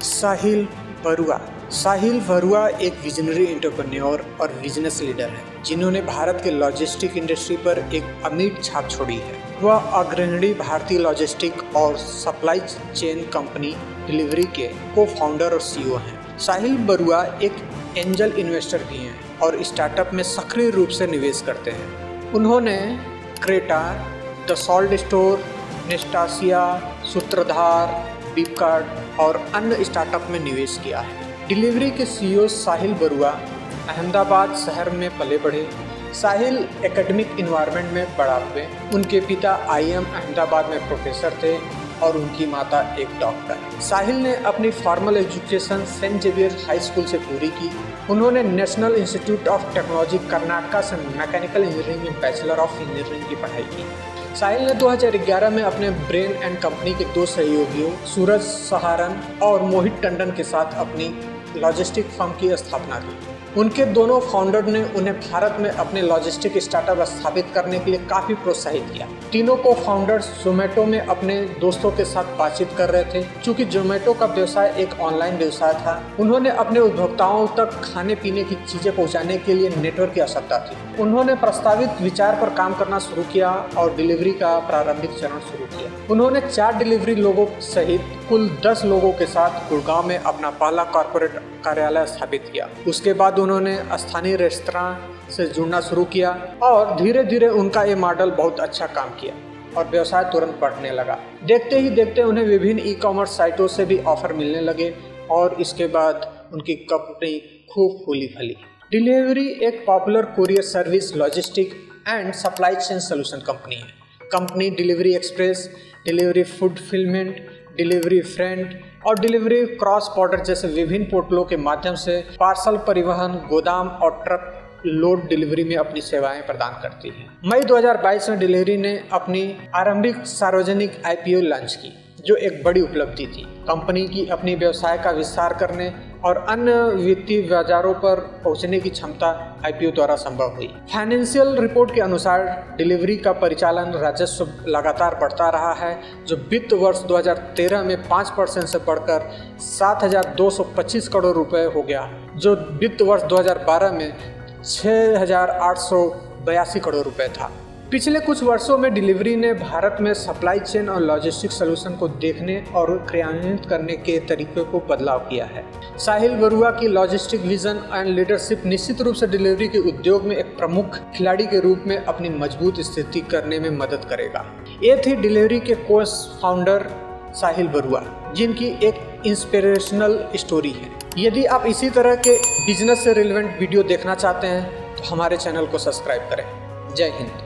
साहिल बरुआ। साहिल बरुआ एक visionary entrepreneur और business leader है जिन्होंने भारत के लॉजिस्टिक इंडस्ट्री पर एक अमिट छाप छोड़ी है। वह अग्रणी भारतीय लॉजिस्टिक और सप्लाई चेन कंपनी डिलीवरी के को फाउंडर और सीईओ हैं। साहिल बरुआ एक एंजल इन्वेस्टर भी हैं और स्टार्टअप में सक्रिय रूप से निवेश करते हैं। उन्होंने क्रेटा, द सॉल्ट स्टोर, नेस्टासिया, सूत्रधार, फ्लिपकार्ट और अन्य स्टार्टअप में निवेश किया है। डिलीवरी के सीईओ साहिल बरुआ अहमदाबाद शहर में पले बढ़े। साहिल एकेडमिक इन्वायरमेंट में बड़ा हुए। उनके पिता IIM अहमदाबाद में प्रोफेसर थे और उनकी माता एक डॉक्टर। साहिल ने अपनी formal education Saint Xavier high school से पूरी की। उन्होंने National Institute of Technology Karnataka से मैकेनिकल इंजीनियरिंग में बैचलर ऑफ इंजीनियरिंग की पढ़ाई की। साहिल ने 2011 में अपने ब्रेन एंड कंपनी के 2 सहयोगियों सूरज सहारन और मोहित टंडन के साथ अपनी लॉजिस्टिक फर्म की स्थापना की। उनके दोनों फाउंडर ने उन्हें भारत में अपने लॉजिस्टिक स्टार्टअप स्थापित करने के लिए काफ़ी प्रोत्साहित किया। तीनों को फाउंडर्स जोमेटो में अपने दोस्तों के साथ बातचीत कर रहे थे। चूँकि जोमेटो का व्यवसाय एक ऑनलाइन व्यवसाय था, उन्होंने अपने उपभोक्ताओं तक खाने पीने की चीज़ें पहुँचाने के लिए नेटवर्क की आवश्यकता थी। उन्होंने प्रस्तावित विचार पर काम करना शुरू किया और डिलीवरी का प्रारंभिक चरण शुरू किया। उन्होंने 4 डिलीवरी लोगों सहित कुल 10 लोगों के साथ गुड़गांव में अपना पहला कॉर्पोरेट कार्यालय स्थापित किया। उसके बाद उन्होंने स्थानीय रेस्तरां से जुड़ना शुरू किया और धीरे धीरे उनका ये मॉडल बहुत अच्छा काम किया और व्यवसाय तुरंत बढ़ने लगा। देखते ही देखते उन्हें विभिन्न ई-कॉमर्स साइटों से भी ऑफर मिलने लगे और इसके बाद उनकी कंपनी खूब फूली फली। डिलीवरी एक popular courier service, logistic and supply chain solution company है। Company Delhivery express, Delhivery fulfilment, Delhivery friend और डिलीवरी क्रॉस बॉर्डर जैसे विभिन्न पोर्टलों के माध्यम से पार्सल परिवहन, गोदाम और ट्रक लोड डिलीवरी में अपनी सेवाएं प्रदान करती है। मई 2022 में डिलीवरी ने अपनी आरंभिक सार्वजनिक IPO लॉन्च की, जो एक बड़ी उपलब्धि थी। कंपनी की अपनी व्यवसाय का विस्तार करने और अन्य वित्तीय बाजारों पर पहुंचने की क्षमता IPO द्वारा संभव हुई। फाइनेंशियल रिपोर्ट के अनुसार डिलीवरी का परिचालन राजस्व लगातार बढ़ता रहा है, जो वित्त वर्ष 2013 में 5% से बढ़कर 7,225 करोड़ रुपए हो गया, जो वित्त वर्ष 2012 में 6,882 करोड़ रुपए था। पिछले कुछ वर्षों में डिलीवरी ने भारत में सप्लाई चेन और लॉजिस्टिक सॉल्यूशन को देखने और क्रियान्वित करने के तरीके को बदलाव किया है। साहिल बरुआ की लॉजिस्टिक विजन एंड लीडरशिप निश्चित रूप से डिलीवरी के उद्योग में एक प्रमुख खिलाड़ी के रूप में अपनी मजबूत स्थिति करने में मदद करेगा। ये थी डिलीवरी के को फाउंडर साहिल बरुआ, जिनकी एक इंस्पिरेशनल स्टोरी है। यदि आप इसी तरह के बिजनेस से रिलेवेंट वीडियो देखना चाहते हैं तो हमारे चैनल को सब्सक्राइब करें। जय हिंद।